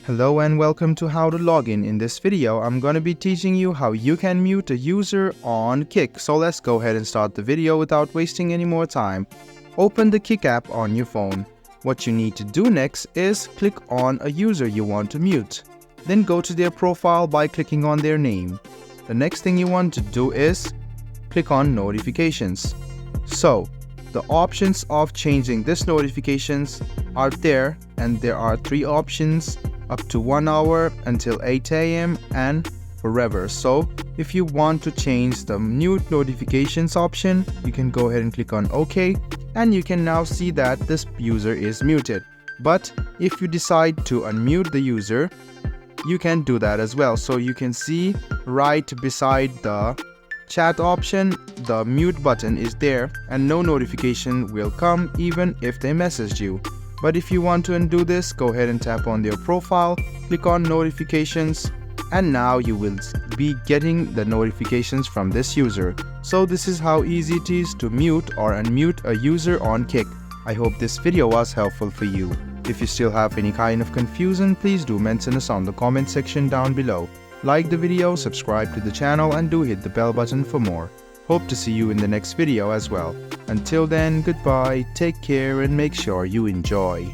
Hello and welcome to How to Login. In this video, I'm going to be teaching you how you can mute a user on Kik. So let's go ahead and start the video without wasting any more time. Open the Kik app on your phone. What you need to do next is click on a user you want to mute. Then go to their profile by clicking on their name. The next thing you want to do is click on notifications. So the options of changing this notifications are there, and there are 3 options: up to 1 hour, until 8 AM and forever. So if you want to change the mute notifications option, you can go ahead and click on OK, and you can now see that this user is muted. But if you decide to unmute the user, you can do that as well. So you can see right beside the chat option, the mute button is there and no notification will come even if they messaged you. But if you want to undo this, go ahead and tap on their profile, click on notifications, and now you will be getting the notifications from this user. So this is how easy it is to mute or unmute a user on Kik. I hope this video was helpful for you. If you still have any kind of confusion, please do mention us on the comment section down below. Like the video, subscribe to the channel, and do hit the bell button for more. Hope to see you in the next video as well. Until then, goodbye, take care, and make sure you enjoy.